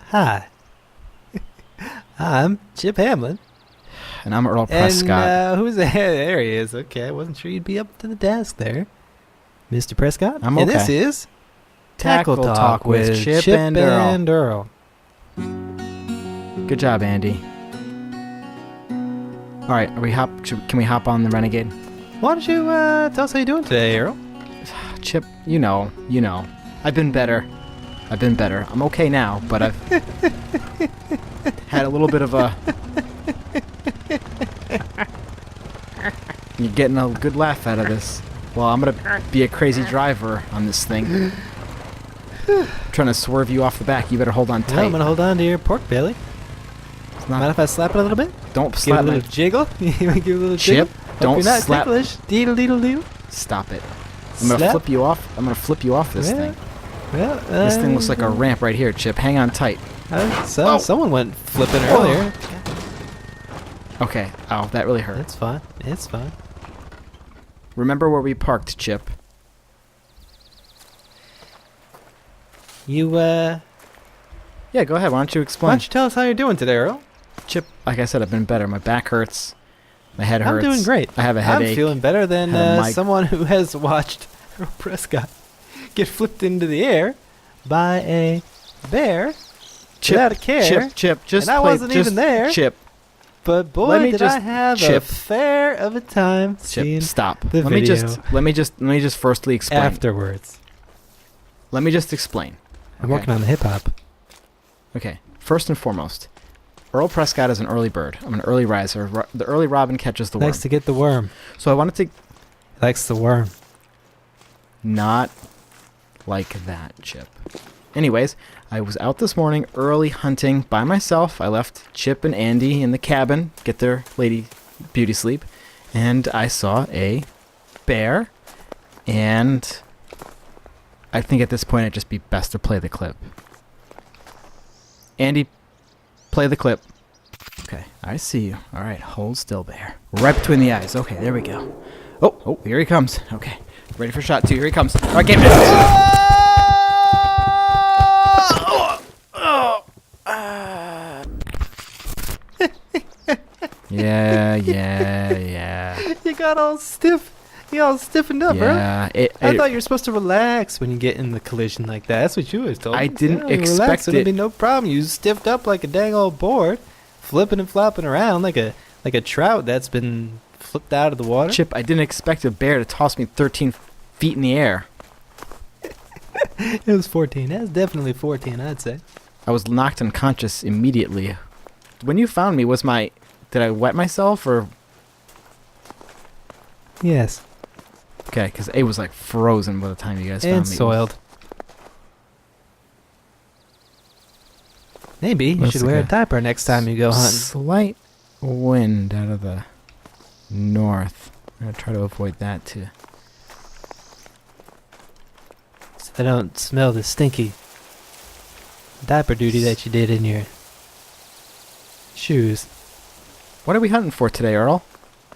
Hi. I'm Chip Hamlin. And I'm Earl Prescott. And who's that? There he is. Okay, I wasn't sure you'd be up to the desk there, Mr. Prescott. I'm okay. And this is Tackle Talk with Chip and Earl. Good job, Andy. All right, can we hop on the Renegade? Why don't you tell us how you're doing today, Earl? Chip, you know. I've been better. I'm okay now, but I've had a little bit of a... You're getting a good laugh out of this. Well, I'm going to be a crazy driver on this thing. Trying to swerve you off the back. You better hold on tight. Well, I'm going to hold on to your pork belly. Mind if I slap it a little bit? Don't slap it. Give it a little jiggle? You want to give it a little jiggle? Chip, don't slap. Ticklish. Deedle. Stop it. I'm going to flip you off. I'm going to flip you off this thing. Well, this thing looks like a ramp right here, Chip. Hang on tight. Someone went flipping earlier. Okay. Oh, that really hurt. It's fine. Remember where we parked, Chip? Yeah, go ahead. Why don't you explain? Why don't you tell us how you're doing today, Earl? Chip, like I said, I've been better. My back hurts. My head hurts. I'm doing great. I have a headache. I'm feeling better than someone who has watched Earl Prescott get flipped into the air by a bear without a care. Chip, just and I wasn't even there. Chip. But boy, did I have a fair of a time seeing stop. The video. Let me just firstly explain. Afterwards. Let me just explain. I'm working on the hip hop. Okay. First and foremost, Earl Prescott is an early bird. I'm an early riser. The early robin catches the worm. Likes to get the worm. So I wanted to... Likes the worm. Not like that, Chip. Anyways, I was out this morning early hunting by myself. I left Chip and Andy in the cabin, get their lady beauty sleep, and I saw a bear, and I think at this point it'd just be best to play the clip. Andy, play the clip. Okay, I see you. All right, hold still, bear. Right between the eyes. Okay, there we go. Oh, here he comes. Okay, ready for shot 2. Here he comes. All right, game. Yeah. You got all stiff. You all stiffened up, yeah, bro. I thought you were supposed to relax when you get in the collision like that. That's what you always told me. I didn't expect relax. it. It'll be no problem. You stiffed up like a dang old board, flipping and flopping around like a trout that's been flipped out of the water. Chip, I didn't expect a bear to toss me 13 feet in the air. It was 14. That was definitely 14, I'd say. I was knocked unconscious immediately. When you found me, did I wet myself or? Yes. Okay, because it was like frozen by the time you guys found me. And soiled. Maybe you should wear a diaper next time you go hunting. Slight wind out of the north. I'm going to try to avoid that too. So I don't smell the stinky diaper duty that you did in your shoes. What are we hunting for today, Earl?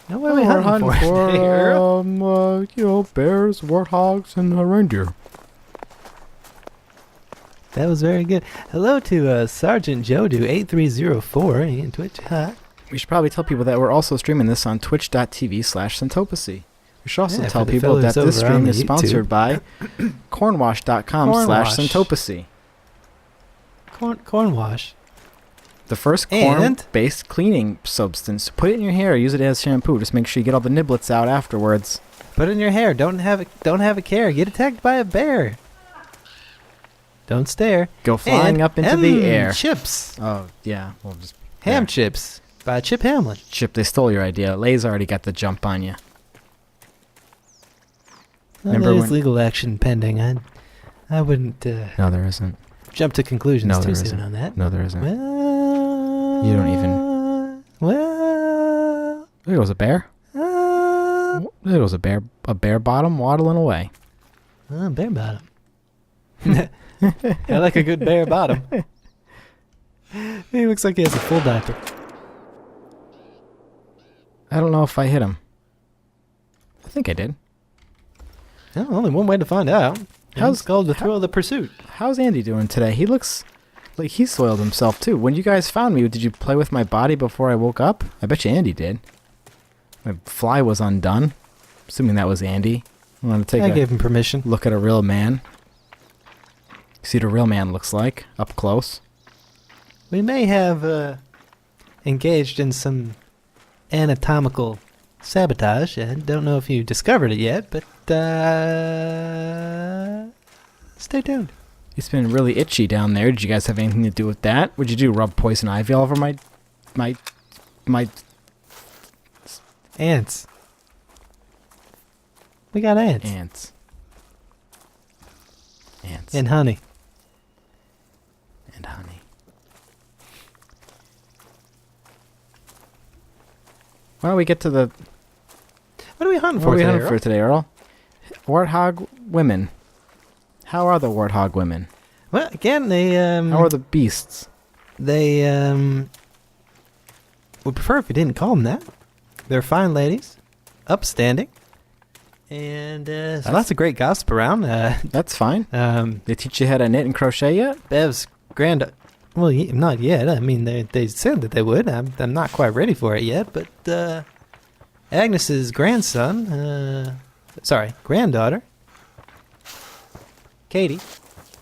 No, what are we hunting for today, Earl? Bears, warthogs, and reindeer. That was very good. Hello to Sergeant Jodu 8304 in Twitch. Hi. We should probably tell people that we're also streaming this on twitch.tv/centopocy. We should also tell for the people that fellas this over stream on the is sponsored YouTube. by cornwash.com/centopocy. Cornwash. The first corn-based cleaning substance. Put it in your hair. Use it as shampoo. Just make sure you get all the niblets out afterwards. Put it in your hair. Don't have a care. Get attacked by a bear. Don't stare. Go flying up into the air. Chips. Oh, yeah. Well, just ham chips by Chip Hamlin. Chip, they stole your idea. Lay's already got the jump on you. There's legal action pending. I wouldn't... no, there isn't. Jump to conclusions too soon on that. No, there isn't. Well... You don't even... Well... There goes a bear. There goes a bear bottom waddling away. Bear bottom. I like a good bear bottom. He looks like he has a full diaper. I don't know if I hit him. I think I did. Well, only one way to find out. It's called the thrill of the pursuit. How's Andy doing today? He looks Like, he soiled himself, too. When you guys found me, did you play with my body before I woke up? I bet you Andy did. My fly was undone. Assuming that was Andy. I gave him permission. Look at a real man. See what a real man looks like, up close. We may have engaged in some anatomical sabotage. I don't know if you discovered it yet, but stay tuned. It's been really itchy down there. Did you guys have anything to do with that? What'd you do? Rub poison ivy all over my ants? We got ants. Ants. And honey. Why don't we get to the... What are we hunting for What are we today, hunting for today, Earl? Warthog women. How are the warthog women? Well, again, they... How are the beasts? They, would prefer if you didn't call them that. They're fine ladies. Upstanding. And, lots of great gossip around. That's fine. They teach you how to knit and crochet yet? Bev's well, not yet. I mean, they said that they would. I'm not quite ready for it yet, but Agnes's granddaughter, Katie,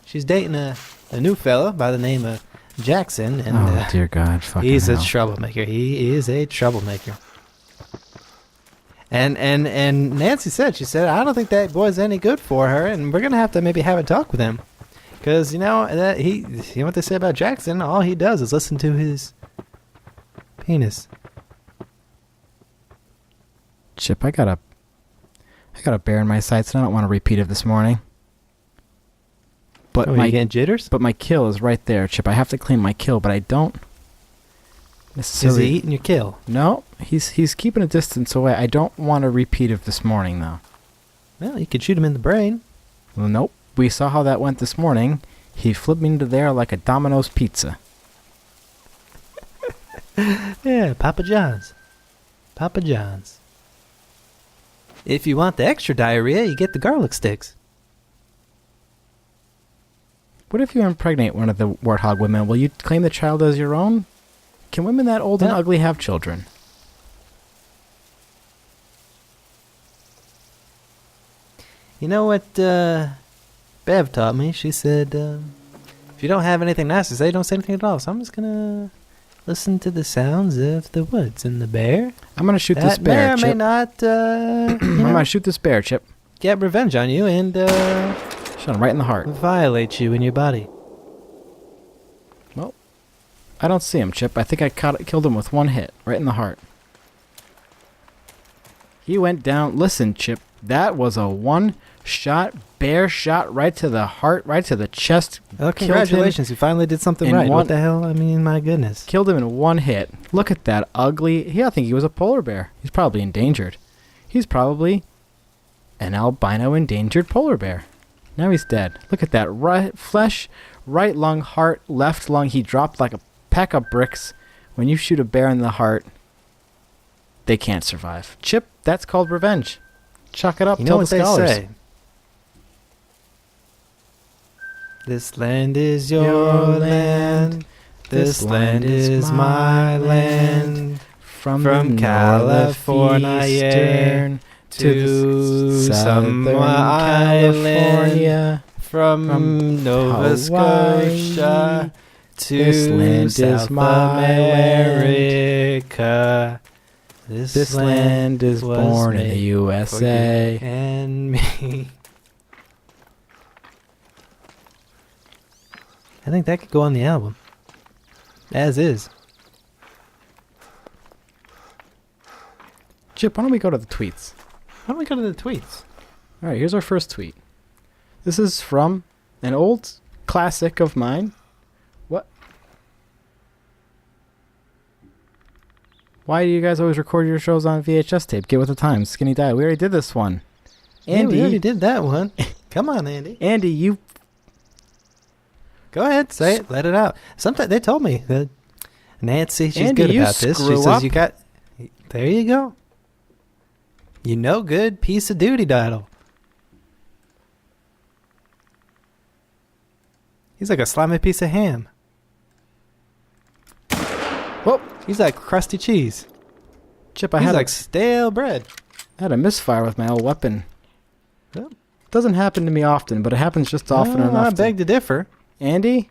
she's dating a new fella by the name of Jackson, and oh dear God, he's a troublemaker. He is a troublemaker. And Nancy said, I don't think that boy's any good for her, and we're gonna have to maybe have a talk with him. Because, you know what they say about Jackson, all he does is listen to his penis. Chip, I got a bear in my sights, and I don't want to repeat it this morning. But you getting jitters? But my kill is right there, Chip. I have to clean my kill, but I don't necessarily... Is he eating your kill? No, he's keeping a distance away. I don't want a repeat of this morning, though. Well, you could shoot him in the brain. Well, nope. We saw how that went this morning. He flipped me into there like a Domino's pizza. Yeah, Papa John's. Papa John's. If you want the extra diarrhea, you get the garlic sticks. What if you impregnate one of the warthog women? Will you claim the child as your own? Can women that old and ugly have children? You know what Bev taught me? She said, if you don't have anything nice to say, don't say anything at all. So I'm just going to listen to the sounds of the woods and the bear. I'm going to shoot this bear, Chip. May or may not, I'm going to shoot this bear, Chip. Get revenge on you and shot him right in the heart. Violate you in your body. Well, I don't see him, Chip. I think I killed him with one hit, right in the heart. He went down. Listen, Chip, that was a one-shot bear shot right to the heart, right to the chest. Oh, congratulations, you finally did something right. What the hell? I mean, my goodness. Killed him in one hit. Look at that ugly... I think he was a polar bear. He's probably endangered. He's probably an albino endangered polar bear. Now he's dead. Look at that. Right flesh, right lung, heart, left lung. He dropped like a pack of bricks. When you shoot a bear in the heart, they can't survive. Chip, that's called revenge. Chuck it up. You know what they say? This land is your land. This land is my land. From California to some island. From Nova Scotia to South America. This land is born in the USA. And me. I think that could go on the album. As is. Chip, why don't we go to the tweets? Why don't we go to the tweets? All right, here's our first tweet. This is from an old classic of mine. What? Why do you guys always record your shows on VHS tape? Get with the times. Skinny Diet. We already did this one. Andy, we already did that one. Come on, Andy. Andy, you... Go ahead, say it. Let it out. Sometimes they told me that Nancy, she's Andy, good about this. She says up. you got... There you go. You know good piece of duty, Diddle. He's like a slimy piece of ham. He's like crusty cheese. Chip, He's like stale bread. I had a misfire with my old weapon. Yep. Doesn't happen to me often, but it happens just often enough. I beg to differ. Andy,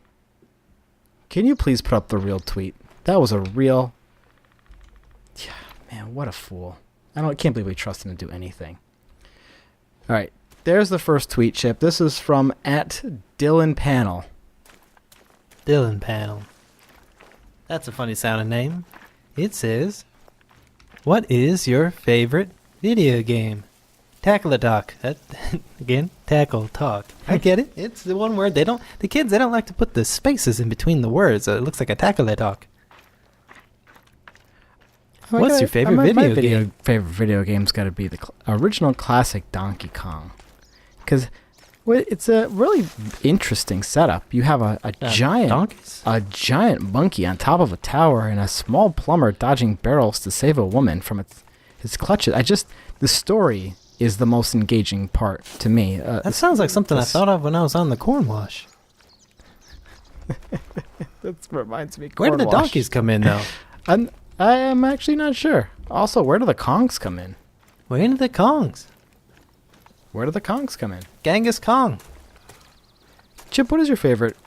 can you please put up the real tweet? That was a real... Yeah, man, what a fool. Can't believe we trust him to do anything. All right, there's the first tweet, Chip. This is from @DylanPanel. Dylan Panel. That's a funny sounding name. It says, "What is your favorite video game?" Tackle a talk. Again, tackle talk. I get it. It's the one word. The kids don't like to put the spaces in between the words. So it looks like a tackle a talk. What's your favorite video game? Favorite video game's got to be the original classic Donkey Kong. Because it's a really interesting setup. You have a giant monkey on top of a tower and a small plumber dodging barrels to save a woman from his clutches. The story is the most engaging part to me. That sounds like something I thought of when I was on the corn wash. That reminds me. Where do the donkeys come in, though? I am actually not sure. Also, where do the Kongs come in? Where do the Kongs? Where do the Kongs come in? Genghis Kong. Chip, what is your favorite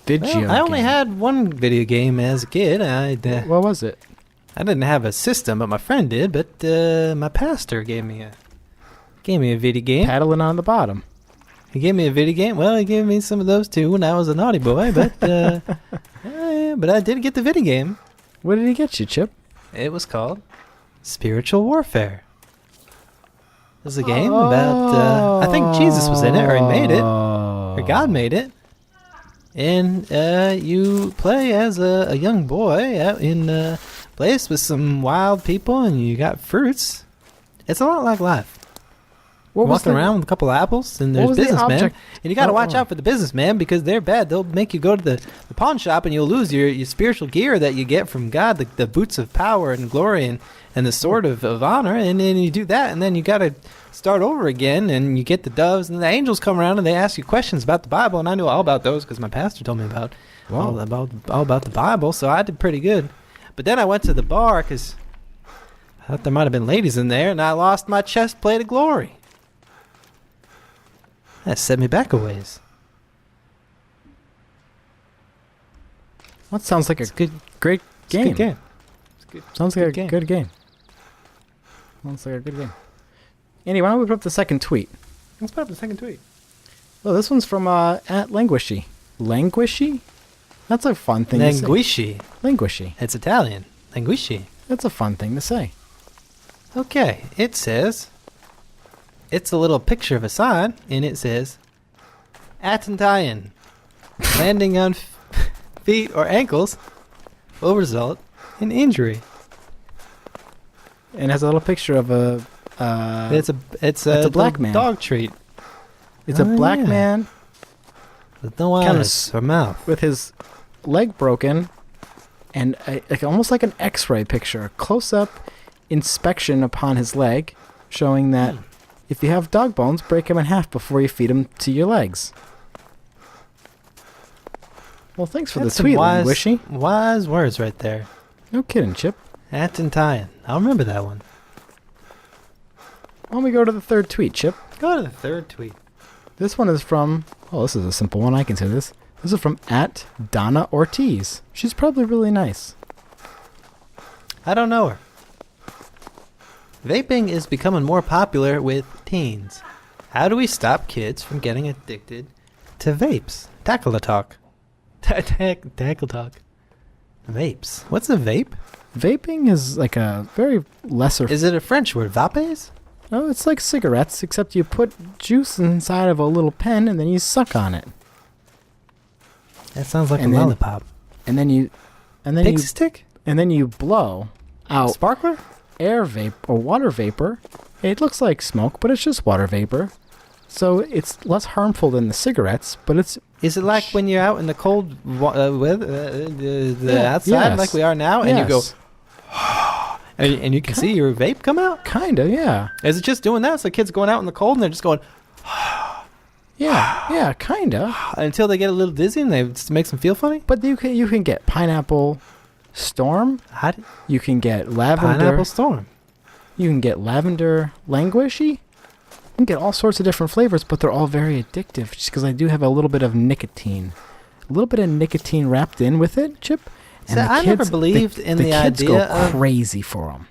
video game? I only had one video game as a kid. What was it? I didn't have a system, but my friend did. But my pastor gave me a video game. Paddling on the bottom. He gave me a video game. Well, he gave me some of those too when I was a naughty boy. But but I did get the video game. What did he get you, Chip? It was called Spiritual Warfare. It was a game about, I think Jesus was in it, or he made it, or God made it. And you play as a young boy out in a place with some wild people, and you got fruits. It's a lot like life. Walking around with a couple of apples, and there's businessmen. And you got to watch out for the businessmen because they're bad. They'll make you go to the pawn shop, and you'll lose your spiritual gear that you get from God, the boots of power and glory and the sword of honor. And then you do that, and then you got to start over again, and you get the doves, and the angels come around, and they ask you questions about the Bible. And I knew all about those because my pastor told me all about the Bible, so I did pretty good. But then I went to the bar because I thought there might have been ladies in there, and I lost my chest plate of glory. That set me back a ways. That sounds like great game. It's a good game. Sounds like a good game. Sounds like a good game. Andy, why don't we put up the second tweet? Let's put up the second tweet. Oh, this one's from @Languishy. Languishy? That's a fun thing to say. Languishy. It's Italian. Languishy. That's a fun thing to say. Okay, it says... It's a little picture of a sign, and it says, "Attention, landing on feet or ankles will result in injury." And it has a little picture of a... it's a black man. Dog treat. It's a black man with no eyes or mouth, with his leg broken, and almost like an X-ray picture, a close-up inspection upon his leg, showing that if you have dog bones, break them in half before you feed them to your legs. Well, thanks for the tweet, Languishy. Wise words right there. No kidding, Chip. Attention. I'll remember that one. Why don't we go to the third tweet, Chip? Go to the third tweet. This one is from... Oh, this is a simple one. I can say this. This is from @Donna Ortiz. She's probably really nice. I don't know her. Vaping is becoming more popular with teens. How do we stop kids from getting addicted to vapes? Tackle the talk. Tackle talk. Vapes. What's a vape? Vaping is like a very lesser... Is it a French word? Vapes? No, it's like cigarettes, except you put juice inside of a little pen and then you suck on it. That sounds like a lollipop. And then you... Pixie stick? And then you blow out... Sparkler? Air vapor or water vapor. It looks like smoke, but it's just water vapor. So it's less harmful than the cigarettes, but it's... Is it like when you're out in the cold weather, outside like we are now, and you go... and you can see your vape come out? Kinda, yeah. Is it just doing that? It's like kids going out in the cold and they're just going... yeah, kinda. Until they get a little dizzy and it makes them feel funny? But you can get pineapple, Storm. How do, You can get lavender. Pineapple Storm. You can get lavender languishy. You can get all sorts of different flavors, but they're all very addictive just because I do have a little bit of nicotine. A little bit of nicotine wrapped in with it, Chip. And So I never believed in the kids idea go crazy for them.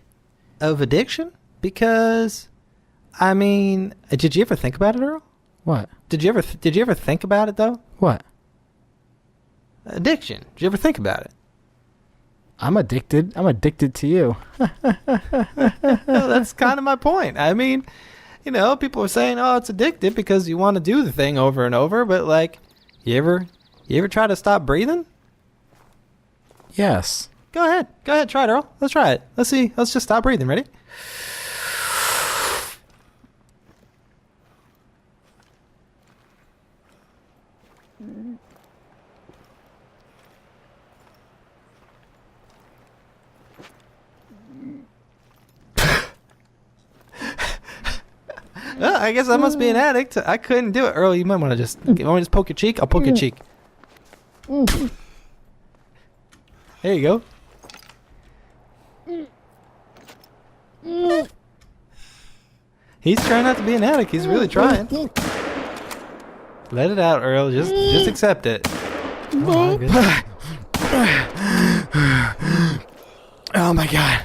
of addiction because, I mean, did you ever think about it, Earl? What? Did you ever think about it though? What? Addiction. Did you ever think about it? I'm addicted. I'm addicted to you. Well, that's kind of my point. I mean, you know, people are saying, "Oh, it's addictive because you want to do the thing over and over." But like, you ever try to stop breathing? Yes. Go ahead, try it, Earl. Let's try it. Let's see. Let's just stop breathing. Ready? Well, I guess I must be an addict. I couldn't do it. Earl, you might want to just poke your cheek? I'll poke your cheek. There you go. He's trying not to be an addict. He's really trying. Let it out, Earl. Just accept it. Oh, my goodness. Oh my God.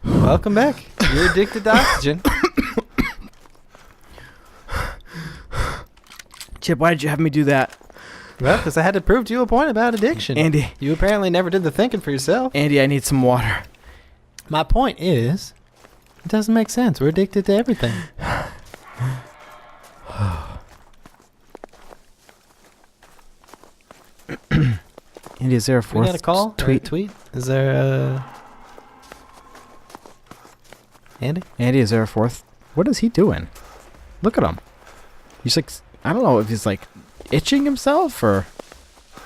Welcome back. You're addicted to oxygen. Chip, why did you have me do that? Well, because I had to prove to you a point about addiction. Andy. You apparently never did the thinking for yourself. Andy, I need some water. My point is, it doesn't make sense. We're addicted to everything. Andy, is there a We fourth got a call? tweet? Or a tweet? Is there a... Andy? Andy, is there a fourth? What is he doing? Look at him. He's like, I don't know if he's like itching himself or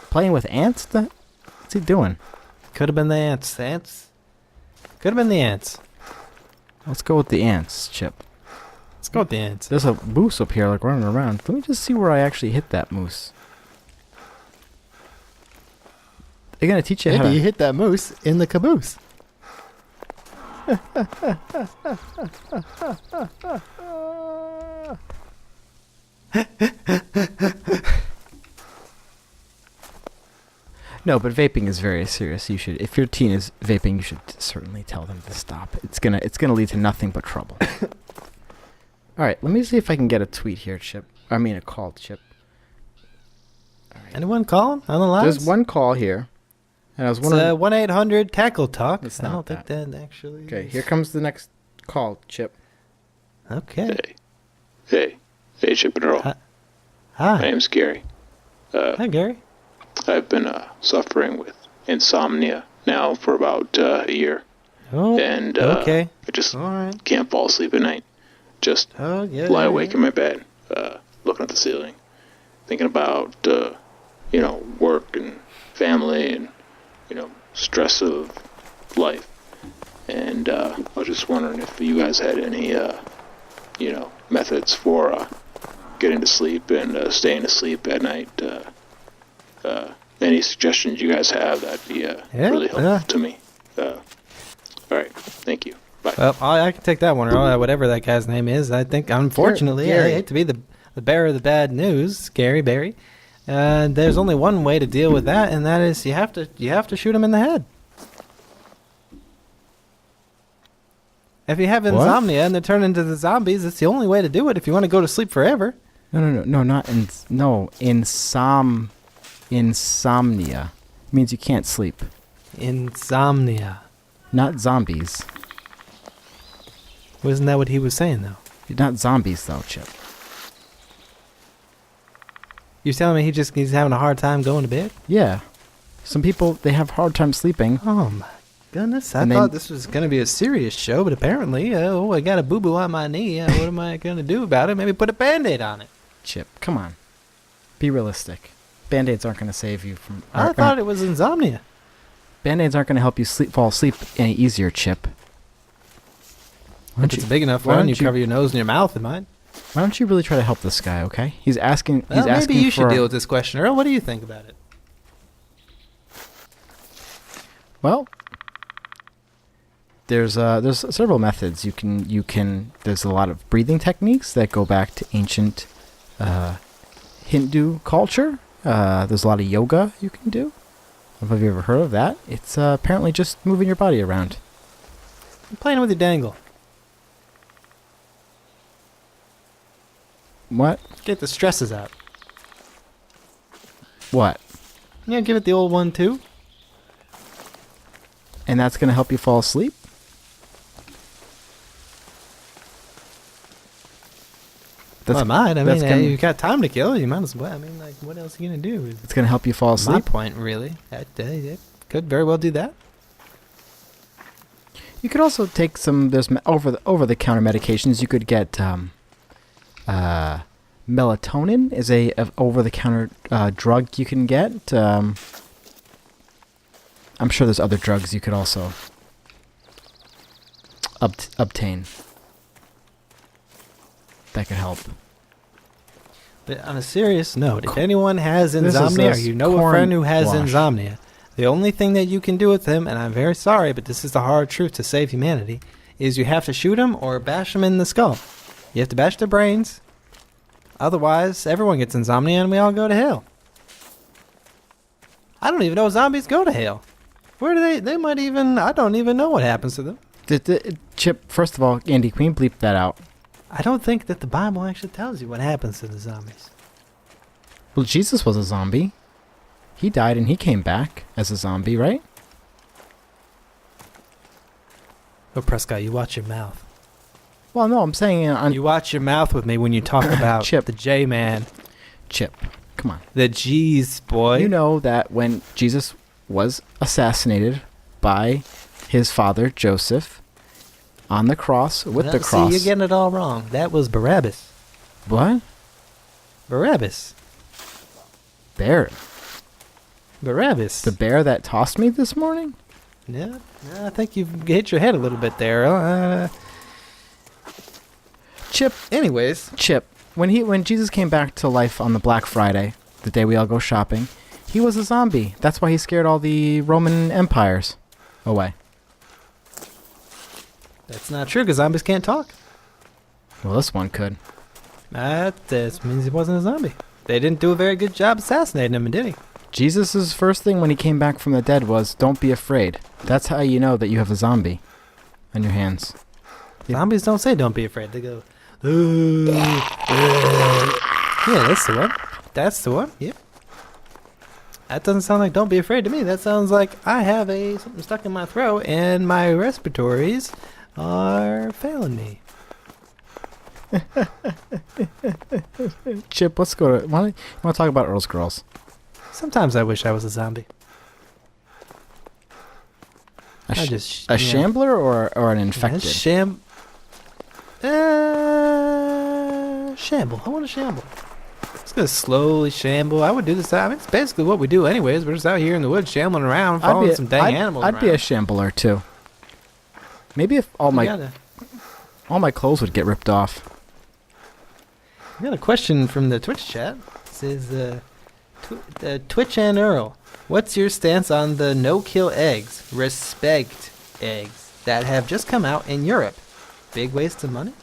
playing with ants. What's he doing? Could have been the ants. The ants? Could have been the ants. Let's go with the ants, Chip. Let's go with the ants. There's a moose up here like running around. Let me just see where I actually hit that moose. They're going to teach you how Maybe to... you hit that moose in the caboose. No, but vaping is very serious. You should, if your teen is vaping, you should certainly tell them to stop. It's gonna lead to nothing but trouble. All right, let me see if I can get a tweet here, Chip. I mean a call, Chip. All right. Anyone calling on the lines? There's one call here, and I was It's wondering. 1-800 Cackle Talk. It's I not don't think that actually. Okay, is. here comes the next call, Chip. Okay. Hey, Chip and Earl. My Hi. name's Gary. Hi, Gary. I've been suffering with insomnia now for about a year, Oh. and okay. I just All right. can't fall asleep at night. Just Oh yeah. lie yeah, awake yeah. in my bed, looking at the ceiling, thinking about work and family and stress of life. And I was just wondering if you guys had any methods for getting to sleep and staying asleep at night. Any suggestions you guys have, that'd be really helpful to me. All right, thank you. Bye. Well, I can take that one, Earl. Whatever that guy's name is. I think, unfortunately, Gary. I hate to be the bearer of the bad news, Gary Barry. There's only one way to deal with that, and that is you have to shoot him in the head. If you have What? insomnia and they turn into the zombies, it's the only way to do it if you want to go to sleep forever. No, not insomnia. It means you can't sleep. Insomnia. Not zombies. Wasn't that what he was saying, though? Not zombies, though, Chip. You're telling me he's having a hard time going to bed? Yeah. Some people, they have hard time sleeping. Oh, my goodness. I And thought they- this was going to be a serious show, but apparently, I got a boo-boo on my knee. What am I going to do about it? Maybe put a Band-Aid on it. Chip, come on. Be realistic. Band-Aids aren't going to save you from... I thought it was insomnia. Band-Aids aren't going to help you fall asleep any easier, Chip. Why If don't it's you, a big enough why one, don't you you- cover your nose and your mouth, it might. why don't you really try to help this guy, okay? He's asking... Well, he's asking maybe you for should deal with this question, Earl. What do you think about it? Well, there's several methods you can. There's a lot of breathing techniques that go back to ancient Hindu culture. There's a lot of yoga you can do. Have you ever heard of that? It's apparently just moving your body around. I'm playing with your dangle. What? Get the stresses out. What? Yeah, give it the old 1-2. And that's gonna help you fall asleep? Well, it might. I that's mean, gonna- you've got time to kill. You might as well. I mean, like, what else are you going to do? It's gonna help you fall My asleep. point, really. It could very well do that. You could also take some. There's over the counter medications. You could get melatonin is a over the counter drug you can get. I'm sure there's other drugs you could also obtain that could help. But on a serious note, if anyone has This is insomnia, or a you know a corn friend who has wash. insomnia, the only thing that you can do with him, and I'm very sorry, but this is the hard truth to save humanity, is you have to shoot him or bash him in the skull. You have to bash their brains. Otherwise, everyone gets insomnia and we all go to hell. I don't even know zombies go to hell. Where do they might even, I don't even know what happens to them. Chip, first of all, Andy, can you bleep that out? I don't think that the Bible actually tells you what happens to the zombies. Well, Jesus was a zombie. He died and he came back as a zombie, right? Oh, Prescott, you watch your mouth. Well, no, I'm saying You watch your mouth with me when you talk about Chip. the J-Man. Chip, come on. The G's, boy. You know that when Jesus was assassinated by his father, Joseph, on the cross, with the cross. See, you're getting it all wrong. That was Barabbas. What? Barabbas. Bear. Barabbas. The bear that tossed me this morning? Yeah, I think you've hit your head a little bit there, Earl. Chip, Anyways. Chip, when Jesus came back to life on the Black Friday, the day we all go shopping, he was a zombie. That's why he scared all the Roman empires away. That's not true, because zombies can't talk. Well, this one could. That means he wasn't a zombie. They didn't do a very good job assassinating him, did he? Jesus' first thing when he came back from the dead was, don't be afraid. That's how you know that you have a zombie on your hands. Zombies don't say don't be afraid. They go, yeah, that's the one. That's the one, yeah. That doesn't sound like don't be afraid to me. That sounds like I have something stuck in my throat and my respiratories are failing me. Chip, let's go to... You want to talk about Earl's Girls? Sometimes I wish I was a zombie. A I just shambler or an infected? Shamble. I want to shamble. It's gonna slowly shamble. I would do this. I mean, it's basically what we do anyways. We're just out here in the woods shambling around, following some dang animals I'd around. be a shambler too. Maybe if all my clothes would get ripped off. We got a question from the Twitch chat. It says, Twitch and Earl, what's your stance on the no-kill eggs, respect eggs, that have just come out in Europe? Big waste of money?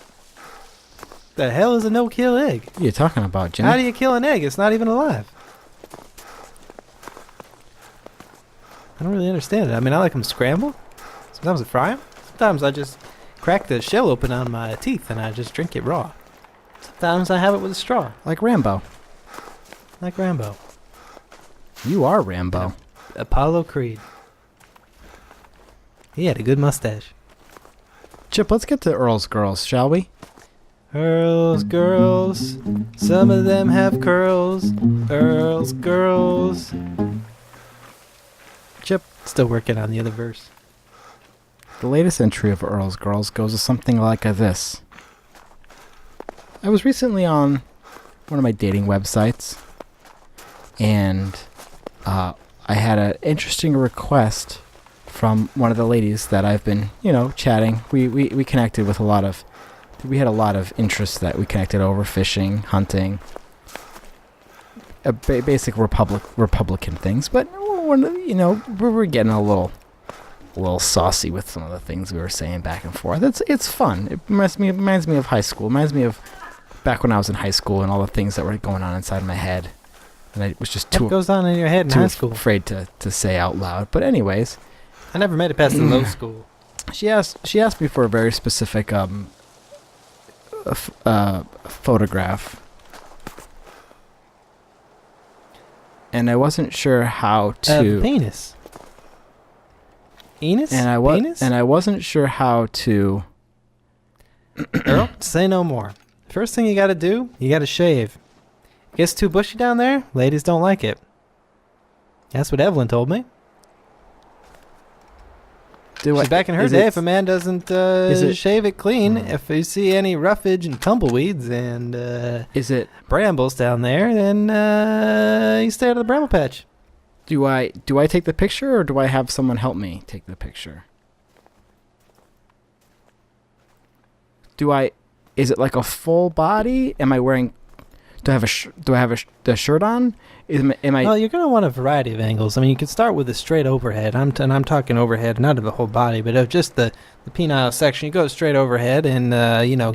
The hell is a no-kill egg? What are you talking about, Jimmy? How do you kill an egg? It's not even alive. I don't really understand it. I mean, I like them scrambled. Sometimes I fry them. Sometimes I just crack the shell open on my teeth and I just drink it raw. Sometimes I have it with a straw. Like Rambo. Like Rambo. You are Rambo. Apollo Creed. He had a good mustache. Chip, let's get to Earl's Girls, shall we? Earl's girls, some of them have curls. Earl's girls. Chip, Still working on the other verse. the latest entry of Earl's Girls goes to something like this. I was recently on one of my dating websites, and I had an interesting request from one of the ladies that I've been, chatting. We connected with we had a lot of interests that we connected over: fishing, hunting, basic Republican things. But we're getting a little a little saucy with some of the things we were saying back and forth. It's fun. It reminds me of high school. It reminds me of back when I was in high school and all the things that were going on inside my head. And I was just What goes on in your head in high school? afraid to say out loud. But anyways, I never made it past the low school. she asked me for a very specific photograph. And I wasn't sure how to Penis. Enos? Penis? And I wasn't sure how to. Earl, say no more. First thing you got to do, you got to shave. Gets too bushy down there, ladies don't like it. That's what Evelyn told me. She's back in her day. If a man doesn't shave it clean, if you see any roughage and tumbleweeds and is it brambles down there, then you stay out of the bramble patch. Do I take the picture or do I have someone help me take the picture? Is it like a full body? Am I wearing? Do I have the shirt on? Am I? Well, you're gonna want a variety of angles. I mean, you could start with a straight overhead. I'm talking overhead, not of the whole body, but of just the penile section. You go straight overhead and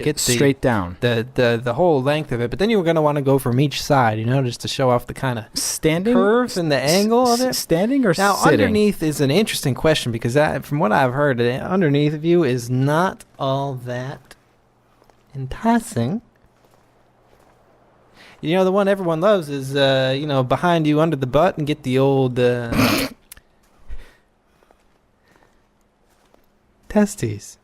get straight down the whole length of it. But then you're gonna want to go from each side, just to show off the kind of standing curve and the angle of it. Standing or now, sitting? Underneath is an interesting question because from what I've heard, underneath of you is not all that enticing. The one everyone loves is, behind you under the butt and get the old testes.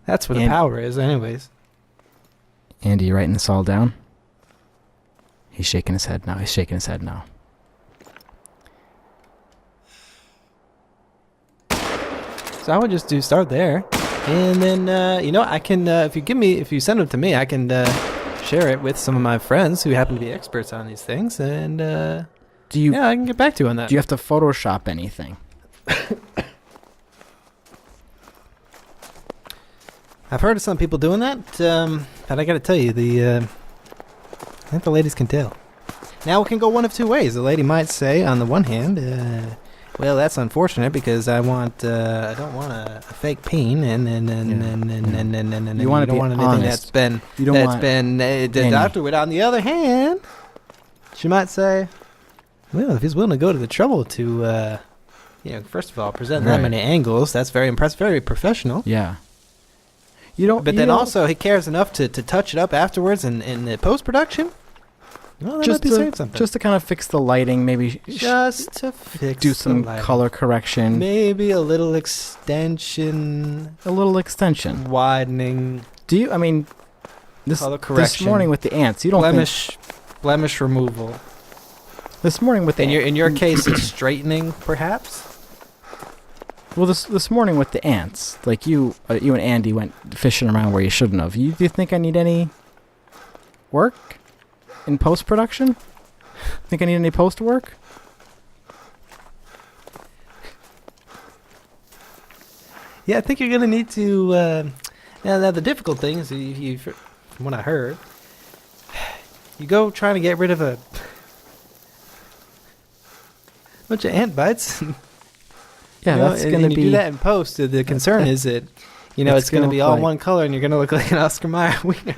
That's where the power is, anyways. Andy, you writing this all down? He's shaking his head now. So I would just start there. And then, I can, if you send them to me, I can share it with some of my friends who happen to be experts on these things. And, I can get back to you on that. Do you have to Photoshop anything? I've heard of some people doing that, but I got to tell you, I think the ladies can tell. Now it can go one of two ways. The lady might say, on the one hand, well, that's unfortunate because I don't want a fake peen, and you want to be anything honest. the doctor would. On the other hand, she might say, well, if he's willing to go to the trouble to, first of all, present that many angles, that's very impressive, very professional. Yeah. Also, he cares enough to touch it up afterwards in the post production. Well, that might be saying something. Just to kind of fix the lighting, maybe. Do some color correction. Maybe a little extension. Widening. Color correction. This morning with the ants, you don't blemish removal. This morning with in your case, it's straightening, perhaps. Well, this morning with the ants, like you and Andy went fishing around where you shouldn't have. Do you think I need any work in post-production? Think I need any post-work? Yeah, I think you're going to need to... now, the difficult thing is, from what I heard, you go trying to get rid of a bunch of ant bites. Yeah, that's going to be... You do that in post. The concern is that, it's going to be all one color and you're going to look like an Oscar Mayer wiener.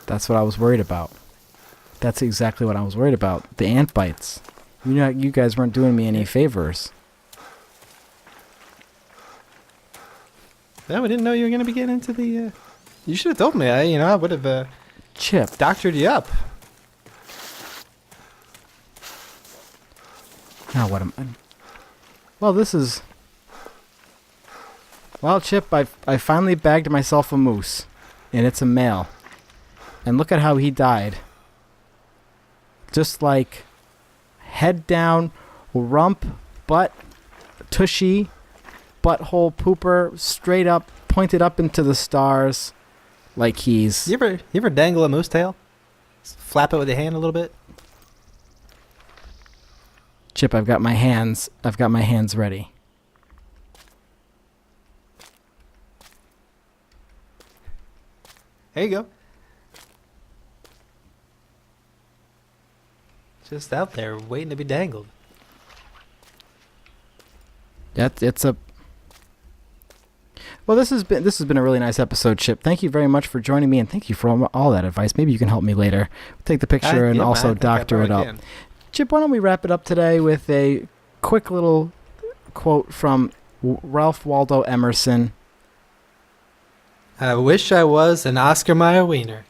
That's what I was worried about. That's exactly what I was worried about. The ant bites. You guys weren't doing me any favors. No, we didn't know you were going to be getting into the... You should have told me. I would have... Chip. Doctored you up. Now what am I... Well, this is... Well, Chip, I finally bagged myself a moose. And it's a male. And look at how he died. Just like head down, rump, butt, tushy, butthole pooper, straight up, pointed up into the stars, like he's... You ever dangle a moose tail? Flap it with your hand a little bit? Chip, I've got my hands ready. There you go. just out there waiting to be dangled. It's a. Well, this has been a really nice episode, Chip. Thank you very much for joining me, and thank you for all that advice. Maybe you can help me later. Take the picture and also doctor it up. Can. Chip, why don't we wrap it up today with a quick little quote from Ralph Waldo Emerson. I wish I was an Oscar Mayer wiener.